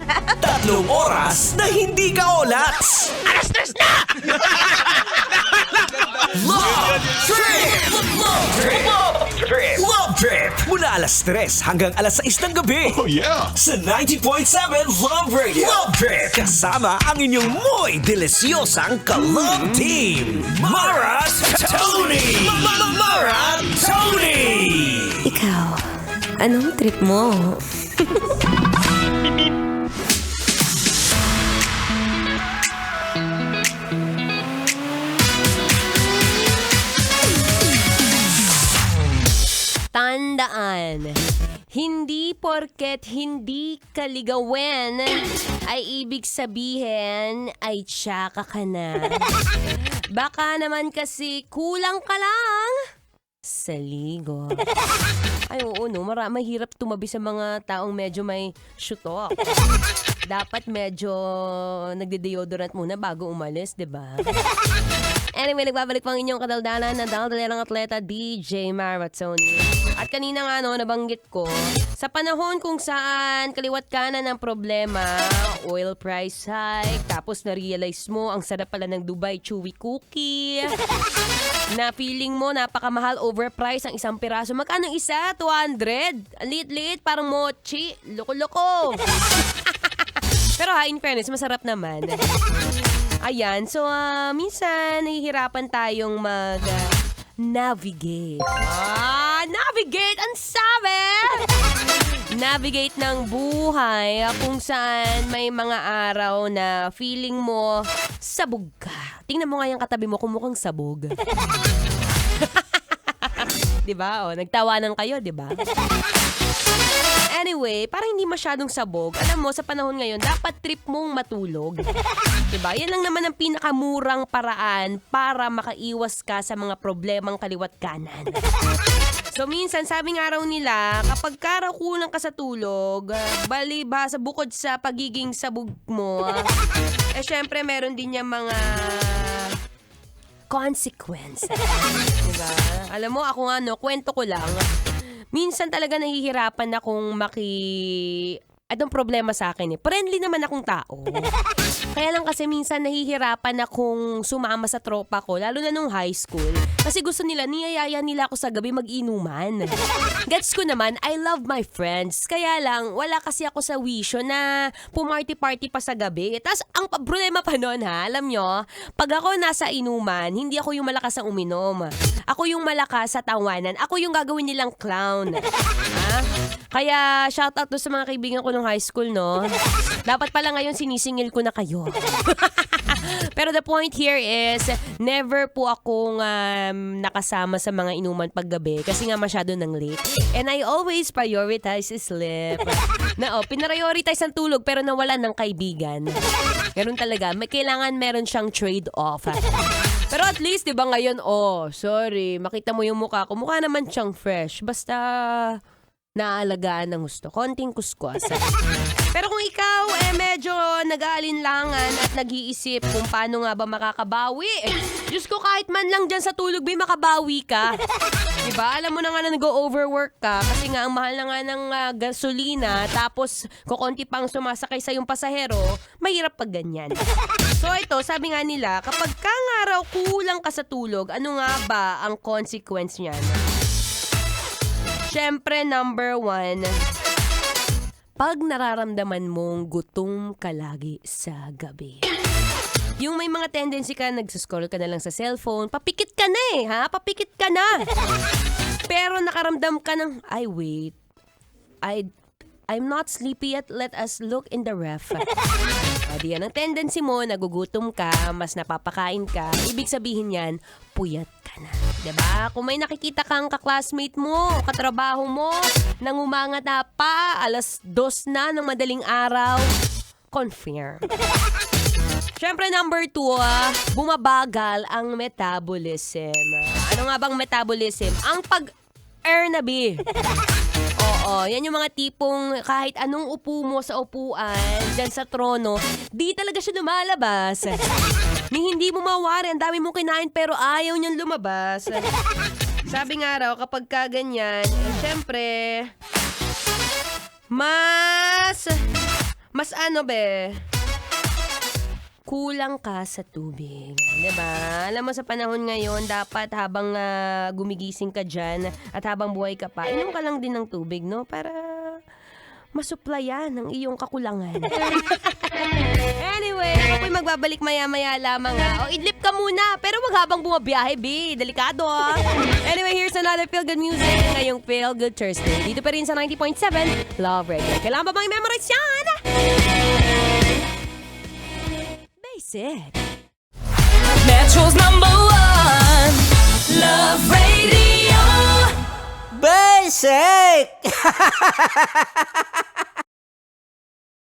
3 oras na hindi ka olats. Alas 3 na! Love Trip! Love Trip! Love Trip! Mula alas 3 hanggang alas 6 ng gabi. Oh yeah! Sa 90.7 Love Radio. Love Trip! Kasama ang inyong muy delisyosang ka-love team. Mara's Tony! Mara Tony! Ikaw, anong trip mo? Tandaan, hindi porket hindi ka ligawen ay ibig sabihin ay tsaka ka na. Baka naman kasi kulang ka lang sa ligo. Ay oo no, mahirap tumabi sa mga taong medyo may syutok. Dapat medyo nagde-deodorant muna bago umalis, di ba? Anyway, nagbabalik pang inyong kadaldalan na daldalang atleta DJ Maratoni. At kanina nga nabanggit ko, sa panahon kung saan kaliwat kanan ng problema, oil price hike, tapos na-realize mo ang sarap pala ng Dubai Chewy Cookie, na feeling mo napakamahal, overpriced ang isang piraso. Magkano isa? 200? Ang liit-liit, parang mochi. Loko-loko. Pero in fairness, masarap naman. Ayan, so minsan nahihirapan tayong mag-navigate. Navigate! Ang sabi! Navigate ng buhay kung saan may mga araw na feeling mo sabog ka. Tingnan mo nga yung katabi mo kung mukhang sabog. Diba? O, nagtawanan kayo, diba? Anyway, para hindi masyadong sabog, alam mo, sa panahon ngayon, dapat trip mong matulog. Diba? Yan lang naman ang pinakamurang paraan para makaiwas ka sa mga problemang kaliwat kanan. So, minsan, sabing araw nila, kapag karaw kulang ka sa tulog, sa bukod sa pagiging sabog mo, syempre, meron din yung mga consequence. Diba? Alam mo, ako nga, kwento ko lang. Minsan talaga nahihirapan akong Anong problema sa akin friendly naman akong tao. Kaya lang kasi minsan nahihirapan akong sumama sa tropa ko, lalo na nung high school. Kasi gusto nila, niyayaya nila ako sa gabi mag-inuman. Gets ko naman, I love my friends. Kaya lang, wala kasi ako sa wisyo na pumarty-party pa sa gabi. Tapos, ang problema pa nun alam nyo, pag ako nasa inuman, hindi ako yung malakas sa uminom. Ako yung malakas sa tawanan. Ako yung gagawin nilang clown. Kaya, shoutout to sa mga kaibigan ko nung high school, no? Dapat pala ngayon sinisingil ko na kayo. Pero the point here is, never po akong nakasama sa mga inuman paggabi kasi nga masyado nang late. And I always prioritize sleep. Pinarioritize ang tulog pero nawalan ng kaibigan. Ganun talaga. Kailangan meron siyang trade-off. Pero at least, di ba ngayon, sorry, makita mo yung mukha ko. Mukha naman siyang fresh. Basta naalagaan ng gusto. Konting kuskus. Pero kung ikaw, medyo nag-aalinlangan at nag-iisip kung paano nga ba makakabawi. Diyos ko, kahit man lang dyan sa tulog, makabawi ka. Diba? Alam mo na nga na nag-overwork ka kasi nga ang mahal na nga ng gasolina tapos kukunti pang sumasakay sa yung pasahero, mahirap pag ganyan. So ito, sabi nga nila, kapag ka nga raw kulang ka sa tulog, ano nga ba ang consequence niyan? Siyempre, number 1, pag nararamdaman mong gutom ka lagi sa gabi. Yung may mga tendency ka, nagsascroll ka na lang sa cellphone, papikit ka na papikit ka na. Pero nakaramdam ka ng, wait, I'm not sleepy yet, let us look in the ref. Di yan ang tendency mo, nagugutom ka, mas napapakain ka, ibig sabihin yan, puyat ka na. Diba? Kung may nakikita kang ka-classmate mo, katrabaho mo, nangumangat na pa, alas 2 na ng madaling araw, confirm. Siyempre, number 2, bumabagal ang metabolism. Ano nga bang metabolism? Ang pag-earnabi. Oo, yan yung mga tipong kahit anong upo mo sa upuan, dyan sa trono, di talaga siya lumalabas. Ni hindi mo mawari, ang dami mong kinain pero ayaw niyang lumabas. Sabi nga raw, kapag kaganyan, syempre, Mas ano, be? Kulang ka sa tubig. Diba? Alam mo, sa panahon ngayon, dapat habang gumigising ka dyan at habang buhay ka pa, inom ka lang din ng tubig, no? Para masuplayan ang iyong kakulangan. Anyway, ako'y magbabalik maya-maya lamang ha. O, idlip ka muna, pero wag habang bumabiyahe, B. Delikado ah. Anyway, here's another Feel Good music ngayong Feel Good Thursday. Dito pa rin sa 90.7 Love Radio. Kailangan ba bang i-memorize yan? Basic. Metro's #1 Love Radio. Basic!